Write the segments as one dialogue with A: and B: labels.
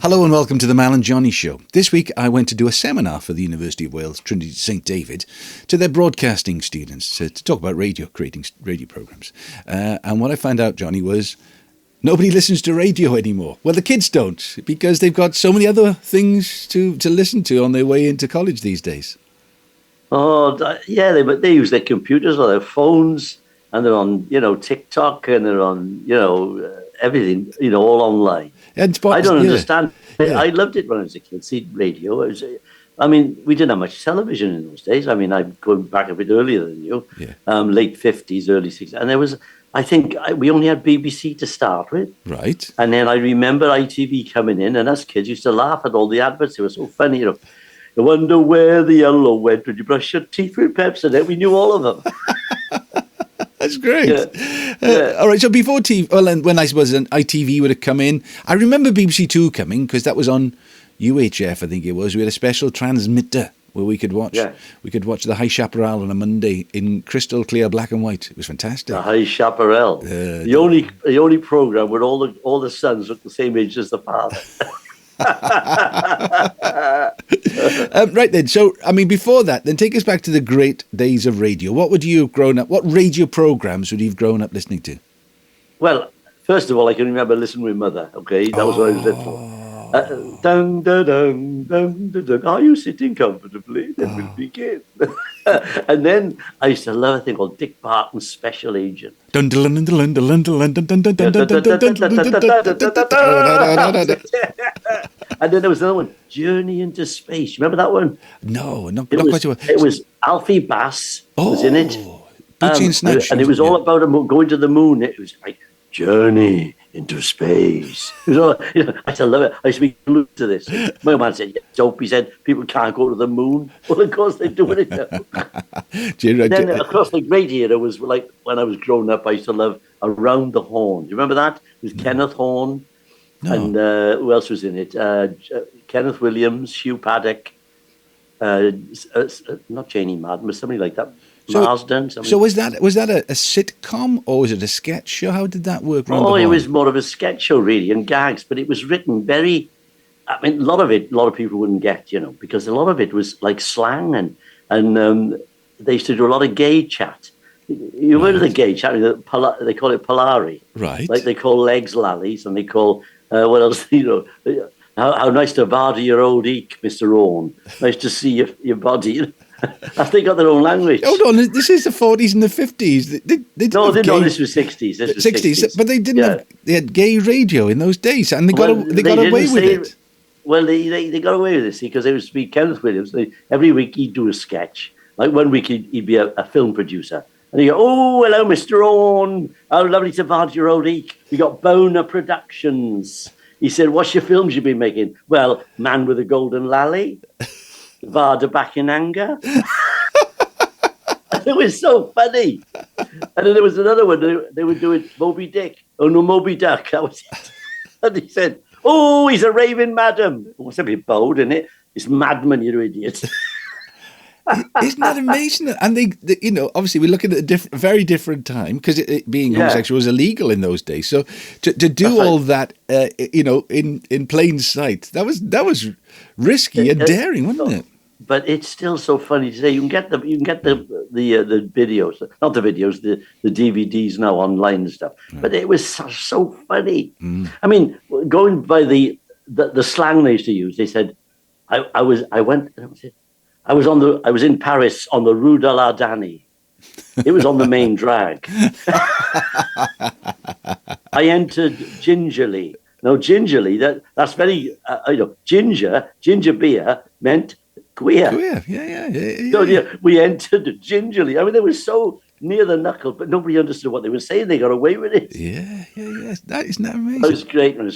A: Hello and welcome to the Mal and Johnny Show. This week I went to do a seminar for the University of Wales, Trinity St David, to their broadcasting students to talk about creating radio programmes. And what I found out, Johnny, was nobody listens to radio anymore. Well, the kids don't, because they've got so many other things to listen to on their way into college these days.
B: Oh, yeah, they use their computers or their phones, and they're on, TikTok, and they're on, everything, all online. I don't understand. Yeah. I loved it when I was a kid, see radio. We didn't have much television in those days. I'm going back a bit earlier than you, late 50s, early 60s. And there was, we only had BBC to start with.
A: Right.
B: And then I remember ITV coming in, and us kids used to laugh at all the adverts. They were so funny, You wonder where the yellow went when you brush your teeth with Pepsodent. We knew all of them.
A: That's great. Yeah. All right, so before TV, and when I suppose ITV would have come in, I remember BBC Two coming, because that was on UHF, I think it was. We had a special transmitter where we could watch the High Chaparral on a Monday in crystal clear black and white. It was fantastic.
B: The High Chaparral. The only program where all the sons look the same age as the father.
A: Right then, so before that, then take us back to the great days of radio. What radio programs would you have grown up listening to?
B: Well, first of all, I can remember listening with Mother. Okay, that was what I was little. Dun, dun, dun, dun, dun, dun. Are you sitting comfortably? Then we'll begin. And then I used to love a thing called Dick Barton's Special Agent. And then there was another one, Journey into Space. Remember that one?
A: No, not quite sure.
B: It was Alfie Bass was in it.
A: And
B: it was all about going to the moon. It was like Journey into Space. It was all, I used to love it. I used to be glued to this. My man said, dope. He said, people can't go to the moon. Well, of course they're doing it now. Then across the great era was like when I was growing up, I used to love Around the Horn. Do you remember that? It was Kenneth Horne. No. And who else was in it? Kenneth Williams, Hugh Paddock, not Janie Madden, but somebody like that. Marsden.
A: So was that a sitcom or was it a sketch show? How did that work?
B: It was more of a sketch show, really, and gags. But it was written very. A lot of people wouldn't get, because a lot of it was like slang, and they used to do a lot of gay chat. You heard of the gay chat? They call it Polari,
A: right?
B: Like they call legs lallies, and they call what else? How nice to vardy your old eek, Mr. Orne. Nice to see your body. They got their own language.
A: Hold on, this is the 40s and the 50s.
B: This was 60s. This was 60s.
A: But they didn't they had gay radio in those days, and they got away with it.
B: Well, they got away with this because it was to be Kenneth Williams. Every week he'd do a sketch. Like 1 week he'd be a film producer. And he'd go, oh, hello, Mr. Orne. How lovely to vardy your old eek. We got Boner Productions. He said, what's your films you've been making? Well, Man with a Golden Lally. Varda back in anger. It was so funny. And then there was another one. They would do it, Moby Dick. Oh, no, Moby Duck. That was it. And he said, oh, he's a raving madam. Oh, it's a bit bold, isn't it? It's madman, you idiot.
A: Isn't that amazing? And they obviously we're looking at a very different time because being homosexual was illegal in those days. So to do all that, in plain sight, that was risky and daring, wasn't it?
B: But it's still so funny to say. You can get the videos, not the videos, the DVDs now online and stuff. Yeah. But it was so funny. Mm. Going by the slang they used to use, they said, I was in Paris on the Rue de la Dani. It was on the main drag. I entered gingerly. No, gingerly. That's very ginger beer meant queer.
A: Queer, yeah.
B: So we entered gingerly. They were so near the knuckle, but nobody understood what they were saying. They got away with it.
A: Yeah. Isn't that amazing?
B: It was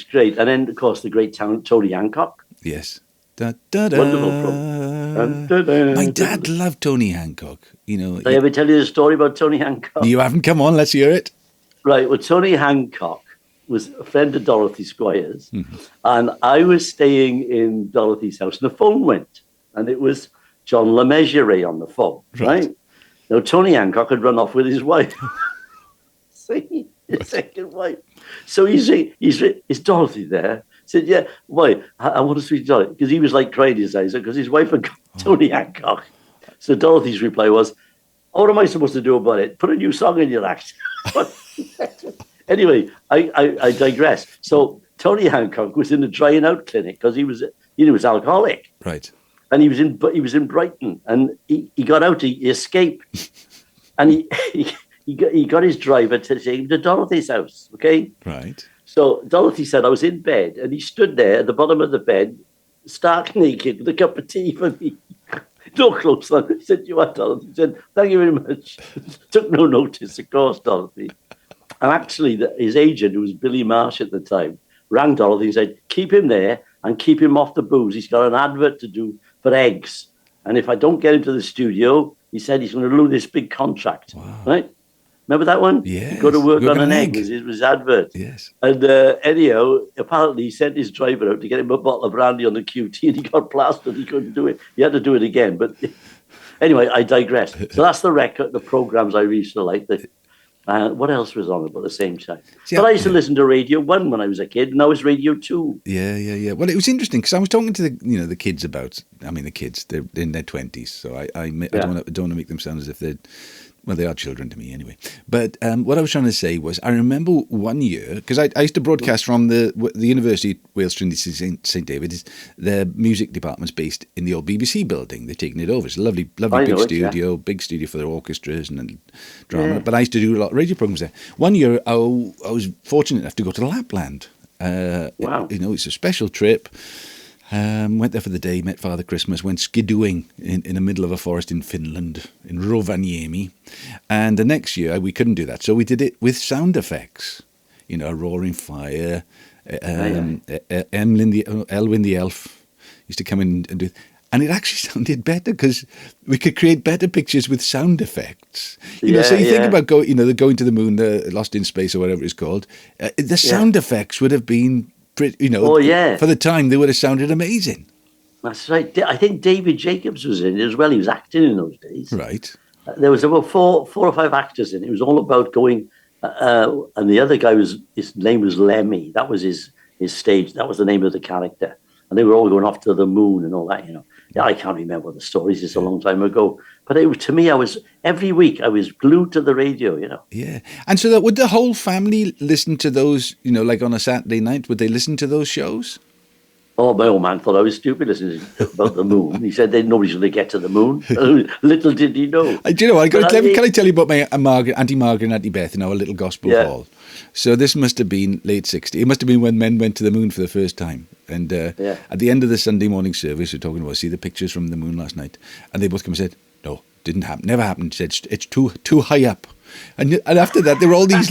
B: great. And then, of course, the great Tony Hancock.
A: Yes.
B: Wonderful program.
A: My dad loved Tony Hancock.
B: Did I ever tell you the story about Tony Hancock?
A: You haven't. Come on, let's hear it.
B: Right. Well, Tony Hancock was a friend of Dorothy Squires, and I was staying in Dorothy's house, and the phone went, and it was John LeMessurier on the phone. Right. Now Tony Hancock had run off with his wife. See, his second wife. So is Dorothy there? said, yeah, why? I want to speak to Johnny. Because he was like crying his eyes because his wife had got Tony Hancock. So Dorothy's reply was, what am I supposed to do about it? Put a new song in your act. Anyway, I digress. So Tony Hancock was in a drying out clinic because he was alcoholic.
A: Right.
B: And he was in Brighton, and he got out. He escaped, and he got his driver to take him to Dorothy's house. Okay.
A: Right.
B: So Dorothy said, I was in bed, and he stood there at the bottom of the bed, stark naked, with a cup of tea for me. No clothes on. He said, you are, Dorothy. He said, thank you very much. Took no notice, of course, Dorothy. And actually, his agent, who was Billy Marsh at the time, rang Dorothy and said, keep him there and keep him off the booze. He's got an advert to do for eggs. And if I don't get him to the studio, he said he's going to lose this big contract.
A: Wow.
B: Right? Remember that one?
A: Yes.
B: He got to work on an egg. It was advert.
A: Yes.
B: And anyhow, apparently he sent his driver out to get him a bottle of brandy on the QT, and he got plastered. He couldn't do it. He had to do it again. But anyway, I digress. So that's the record, the programs I used to like. What else was on about the same time? But I used to listen to Radio 1 when I was a kid, and now it's Radio 2.
A: Yeah. Well, it was interesting because I was talking to the kids about. I mean, the kids, they're in their 20s, so I don't want to make them sound as if they're. Well, they are children to me anyway. But what I was trying to say was, I remember one year, because I used to broadcast from the University of Wales Trinity St David. Their music department's based in the old BBC building. They've taken it over. It's a lovely big studio for their orchestras and drama. Yeah. But I used to do a lot of radio programs there. One year, I was fortunate enough to go to Lapland.
B: Wow.
A: It's a special trip. Went there for the day, met Father Christmas, went skidooing in the middle of a forest in Finland, in Rovaniemi. And the next year, we couldn't do that. So we did it with sound effects. A roaring fire. Elwyn the elf used to come in and do it. And it actually sounded better because we could create better pictures with sound effects. So you think about going to the moon, the Lost in Space or whatever it's called. The sound effects would have been... for the time, they would have sounded amazing.
B: That's right. I think David Jacobs was in it as well. He was acting in those days.
A: Right.
B: There was about four or five actors in it. It was all about going, and the other guy his name was Lemmy. That was his stage. That was the name of the character. And they were all going off to the moon and all that, Yeah, I can't remember the stories. It's a long time ago. But to me, every week I was glued to the radio,
A: Yeah. And so would the whole family listen to those, like on a Saturday night, would they listen to those shows?
B: Oh, my old man thought I was stupid listening about the moon. He said nobody's going to get to the moon. Little did he know.
A: Can I tell you about my Auntie Margaret and Auntie Beth in our little gospel hall? So this must have been late 60s. It must have been when men went to the moon for the first time. And at the end of the Sunday morning service, we're talking about, see the pictures from the moon last night. And they both come and said, no, didn't happen, never happened. Said, it's too high up. And after that, there were all these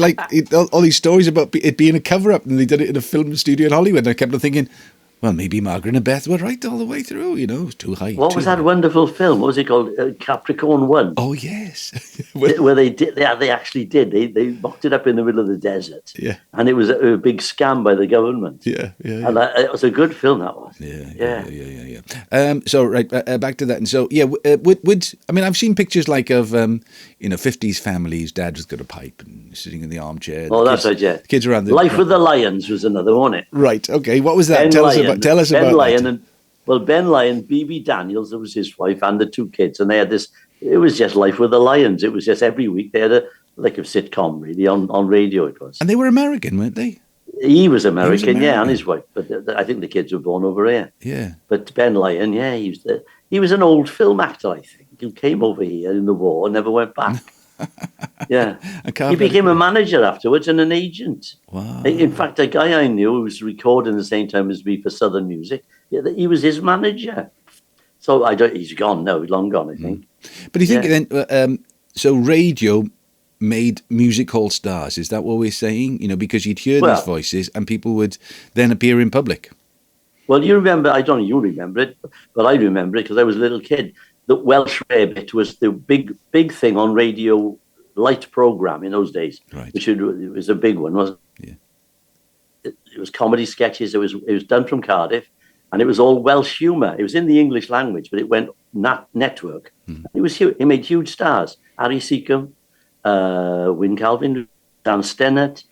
A: all these stories about it being a cover-up. And they did it in a film studio in Hollywood. And I kept on thinking, well, maybe Margaret and Beth were right all the way through, it was too high.
B: What was that wonderful film? What was it called? Capricorn 1.
A: Oh, yes.
B: Where they actually did. They locked it up in the middle of the desert.
A: Yeah.
B: And it was a big scam by the government.
A: Yeah.
B: And it was a good film, that was.
A: Yeah. So, right, back to that. And so, I've seen pictures of, 50s families, dad has got a pipe and sitting in the armchair.
B: That's right, yeah.
A: The kids around the...
B: Life with the Lions was another, wasn't it?
A: Right, okay. What was that? Tell us about
B: Ben Lyon
A: that.
B: Ben Lyon, BB Daniels, that was his wife, and the two kids. And they had this, it was just Life with the Lions. It was just every week they had a sitcom, really, on radio it was.
A: And they were American, weren't they?
B: He was American, yeah, and his wife. But I think the kids were born over here.
A: Yeah.
B: But Ben Lyon, yeah, he was an old film actor, I think. He came over here in the war and never went back. Yeah. He became a manager afterwards and an agent.
A: Wow.
B: In fact, a guy I knew who was recording the same time as me for Southern Music, he was his manager. So he's gone now, long gone, I think.
A: But you think then, so radio made music hall stars, is that what we're saying? Because you'd hear these voices and people would then appear in public.
B: Well, you remember, I don't know, you remember it, but I remember it because I was a little kid. The Welsh Rarebit was the big thing on radio, light program in those days,
A: right.
B: Which it was a big one, wasn't it? Yeah. It was comedy sketches. It was done from Cardiff, and it was all Welsh humour. It was in the English language, but it went network. It made huge stars. Harry Seacombe, Wyn Calvin, Dan Stennett,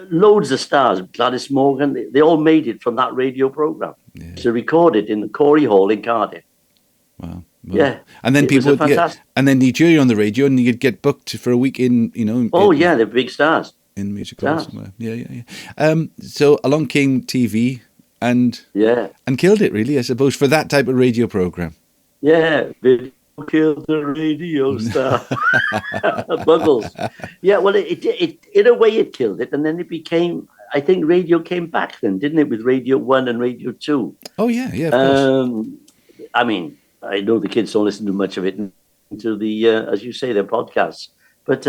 B: loads of stars, Gladys Morgan, they all made it from that radio program.
A: Yeah.
B: To record it in the Corey Hall in Cardiff.
A: Wow.
B: Yeah.
A: And then
B: it was
A: people would
B: fantastic.
A: and then you'd hear you on the radio and you'd get booked for a week in,
B: Oh, yeah, they're big stars.
A: in music hall somewhere. Yeah. So along came TV and killed it, really, I suppose, for that type of radio program.
B: Yeah, video killed the radio star. Buggles. Yeah, well, it in a way it killed it, and then it became. I think radio came back then, didn't it, with Radio 1 and Radio 2?
A: Oh yeah, of course.
B: I mean, I know the kids don't listen to much of it into the, as you say, their podcasts, but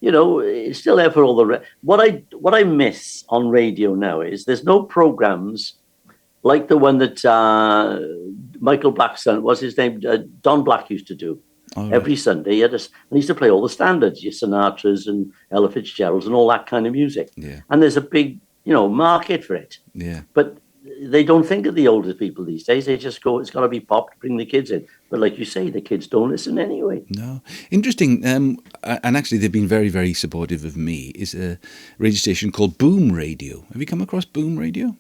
B: it's still there for all the. What I miss on radio now is there's no programs like the one that Michael Blackson, what's his name, Don Black used to do every Sunday. He used to play all the standards, your Sinatras and Ella Fitzgeralds and all that kind of music.
A: Yeah.
B: And there's a big, market for it.
A: Yeah.
B: But they don't think of the older people these days. They just go, it's got to be pop to bring the kids in. But like you say, the kids don't listen anyway.
A: No. Interesting. And actually, they've been very, very supportive of me. Is a radio station called Boom Radio. Have you come across Boom Radio?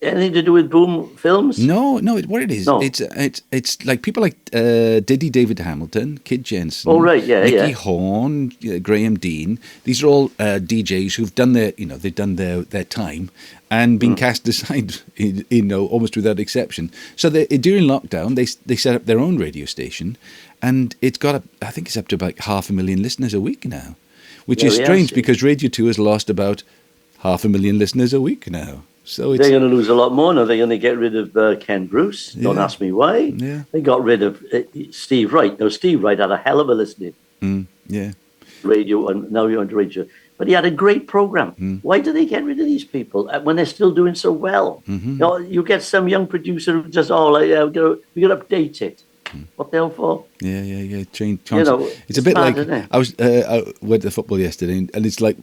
B: Anything to do with Boom Films?
A: No. What it is,
B: No.
A: it's like people like Diddy David Hamilton, Kid Jensen, Nicky Horn, Graham Dean. These are all DJs who've done their time and been cast aside, almost without exception. So during lockdown, they set up their own radio station, and it's got I think it's up to about 500,000 listeners a week now, which is strange because Radio 2 has lost about 500,000 listeners a week now. So
B: they're going to lose a lot more now. They're going to get rid of Ken Bruce. Don't ask me why.
A: Yeah.
B: They got rid of Steve Wright. Now, Steve Wright had a hell of a listening radio, and now you're on radio. But he had a great program. Why do they get rid of these people when they're still doing so well? You get some young producer who just, we got to update it. What the hell for?
A: Yeah. Change. It's a bit
B: mad,
A: like I went to football yesterday, and it's like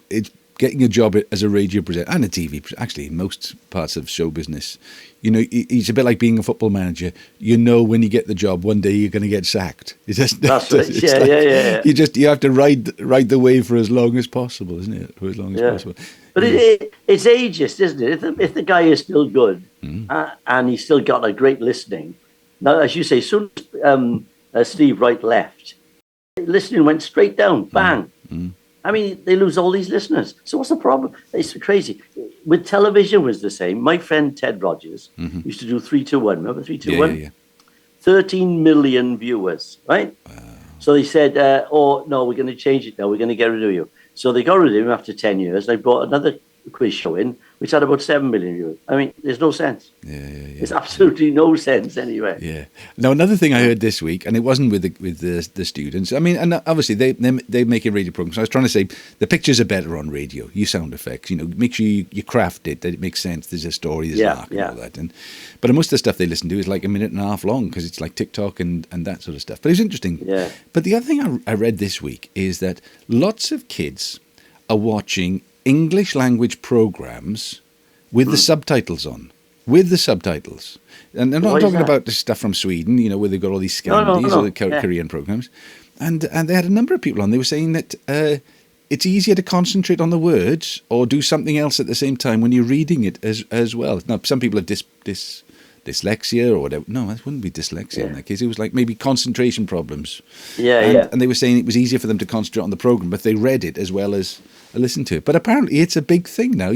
A: getting a job as a radio presenter and a TV presenter. Actually, in most parts of show business, it's a bit like being a football manager. When you get the job, one day you're going to get sacked. That's right. Yeah. You have to ride the wave for as long as possible, isn't it? For as long as possible.
B: But it's ageist, isn't it? If the guy is still good and he's still got a great listening. Now, as you say, as soon as Steve Wright left, listening went straight down, bang. I mean, they lose all these listeners. So what's the problem? It's crazy. With television was the same. My friend Ted Rogers used to do 3-2-1. Remember 3-2-1?
A: Yeah.
B: 13 million viewers, right? Wow. So they said, no, we're going to change it now. We're going to get rid of you. So they got rid of him after 10 years. They brought another quiz show in, which had about 7 million viewers. I mean, there's no sense.
A: Yeah.
B: There's absolutely no sense anyway.
A: Yeah. Now, another thing I heard this week, and it wasn't with the students. I mean, and obviously they make a radio program. So I was trying to say the pictures are better on radio. Use sound effects. Make sure you craft it that it makes sense. There's a story, there's an arc, and all that. But most of the stuff they listen to is like a minute and a half long because it's like TikTok and that sort of stuff. But it was interesting.
B: Yeah.
A: But the other thing I read this week is that lots of kids are watching English language programs with the subtitles on. With the subtitles. And I'm not talking about the stuff from Sweden, where they've got all these Scandinavians or the Korean programs. And they had a number of people on. They were saying that it's easier to concentrate on the words or do something else at the same time when you're reading it as well. Now, some people have dyslexia or whatever. No, it wouldn't be dyslexia in that case. It was like maybe concentration problems. And they were saying it was easier for them to concentrate on the program, but they read it as well as listen to it. But apparently it's a big thing now.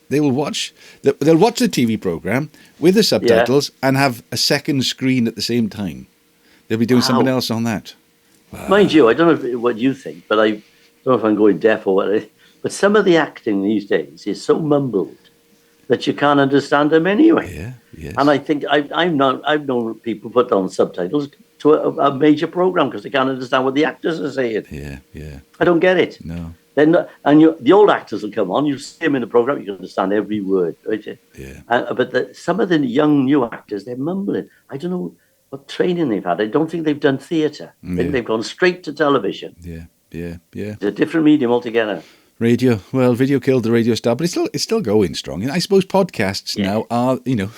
A: They'll watch the TV program with the subtitles and have a second screen at the same time. They'll be doing something else on that. Wow.
B: Mind you, I don't know what you think, but I don't know if I'm going deaf or what. But some of the acting these days is so mumbled that you can't understand them anyway.
A: Yeah, yes.
B: And I think I've known people put on subtitles to a major program because they can't understand what the actors are saying.
A: Yeah.
B: I don't get it.
A: No.
B: The old actors will come on. You see them in the program, you can understand every word, right?
A: Yeah.
B: But some of the young new actors, they're mumbling. I don't know what training they've had. I don't think they've done theatre. I think they've gone straight to television.
A: Yeah.
B: It's a different medium altogether.
A: Radio. Well, video killed the radio star, but it's still going strong. And I suppose podcasts now are, the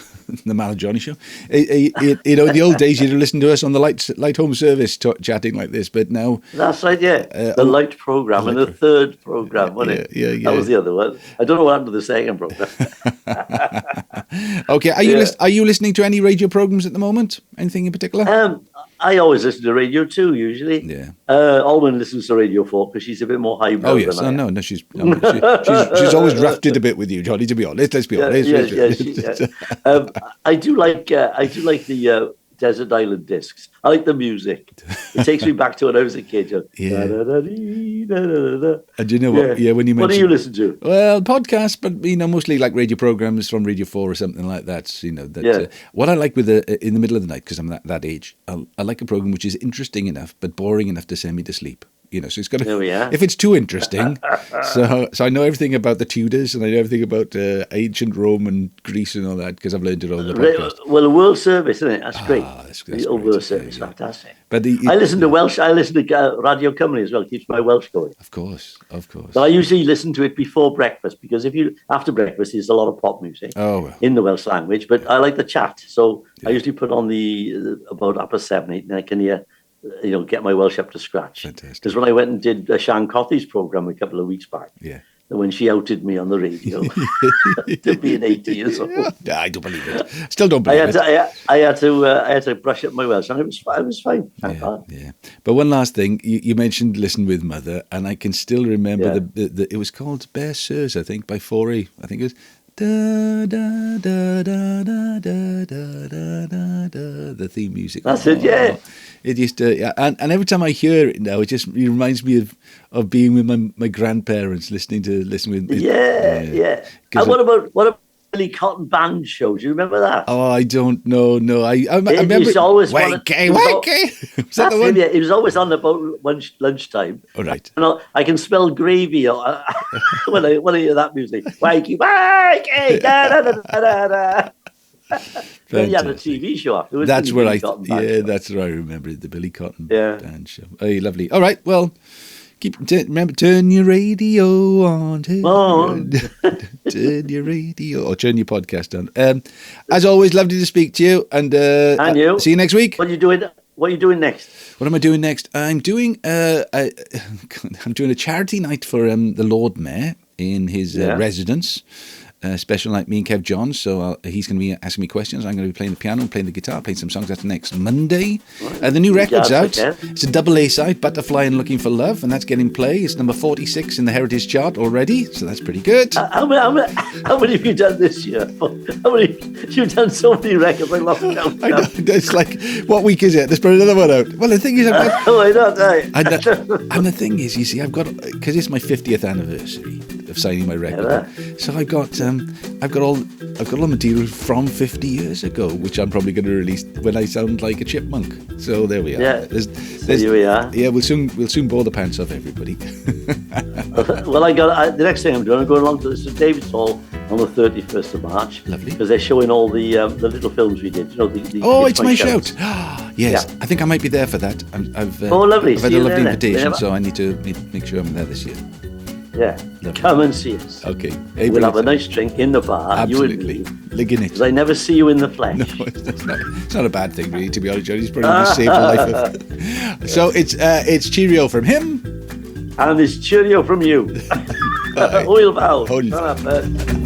A: Mal and Johnny Show. In the old days, you'd listen to us on the light home service chatting like this, but now... That's
B: right, yeah. The light programme and the third programme, wasn't it?
A: Yeah.
B: That was the other one. I don't know what happened to the second programme.
A: Okay, are you listening to any radio programmes at the moment? Anything in particular?
B: I always listen to radio too, usually.
A: Yeah.
B: Alwyn listens to Radio 4 because she's a bit more highbrow than I am.
A: No, she's always drafted a bit with you, Johnny, to be honest. Let's be honest. I do like the Desert Island discs. I like the music. It takes me back to when I was a kid. And you know what? Yeah, when you mentioned...
B: What do you listen to?
A: Well, podcasts, but mostly like radio programs from Radio 4 or something like that. What I like with in the middle of the night, because I'm that age, I like a program which is interesting enough but boring enough to send me to sleep. So it's got to, if it's too interesting, so I know everything about the Tudors and I know everything about ancient Rome and Greece and all that because I've learned it all in the podcast.
B: Well, a World Service, isn't it? That's great.
A: That's
B: the old World Service, fantastic.
A: But
B: I listen to Welsh. I listen to Radio Cymru as well. Keeps my Welsh going.
A: Of course.
B: But I usually listen to it before breakfast because after breakfast, there's a lot of pop music in the Welsh language. But I like the chat, so I usually put on about 7:30, and I can hear. Get my Welsh up to scratch.
A: Fantastic.
B: Because when I went and did Sian Cothy's programme a couple of weeks back, when she outed me on the radio to being 80 years old,
A: I don't believe it. Still don't believe it.
B: I had to brush up my Welsh, and it was fine.
A: Yeah. But one last thing, you mentioned Listen with Mother, and I can still remember it was called Bear Sirs, I think, by 4E. I think it was. Da, da, da, da, da, da, da, da, da, the theme music.
B: That's it, yeah.
A: It used to, and every time I hear it now, it reminds me of being with my grandparents, listening with.
B: Yeah. And what about Billy Cotton band show? Do you remember that?
A: Oh, I don't know. No, I remember.
B: It was always
A: wakey. Was that the one?
B: It was always on about lunchtime.
A: All right.
B: And I can smell gravy when I hear that music. Wakey, da da da da da. Then you had a TV show.
A: That's where that's where I remember it, the Billy Cotton band show. Oh, lovely. All right, well, remember, turn your radio on. Turn your radio, or turn your podcast on. As always, lovely to speak to you, and
B: you.
A: See you next week.
B: What are you doing next?
A: What am I doing next? I'm doing a charity night for the Lord Mayor in his residence. Special night, me and Kev John. So he's going to be asking me questions. I'm going to be playing the piano, playing the guitar, playing some songs. That's next Monday. The new record's out. It's a double A side, Butterfly and Looking for Love, and that's getting play. It's number 46 in the Heritage chart already, so that's pretty good.
B: How many have you done this year? You've done so many records. I lost count.
A: I know, it's like, what week is it? Let's put another one out. Well, the thing is,
B: and
A: the thing is, you see, I've got, because it's my 50th anniversary of signing my record, so I've got all material from 50 years ago, which I'm probably going to release when I sound like a chipmunk. So there we are.
B: Yeah, here we are.
A: Yeah, we'll soon bore the pants off everybody.
B: Well, the next thing I'm doing, I'm going along to St David's Hall on the 31st of March.
A: Lovely.
B: Because they're showing all the little films we did.
A: It's my shout. Yes, I think I might be there for that.
B: Lovely.
A: I've had a lovely invitation, so I need to make sure I'm there this year.
B: Yeah, lovely. Come and see us.
A: Okay.
B: We'll have a nice drink in the bar.
A: Absolutely. Ligging it.
B: Because I never see you in the flesh.
A: No, it's not a bad thing, really, to be honest, Johnny. It's probably going to save the life of. So it's cheerio from him.
B: And it's cheerio from you. Hwyl fawr.
A: Hwyl fawr.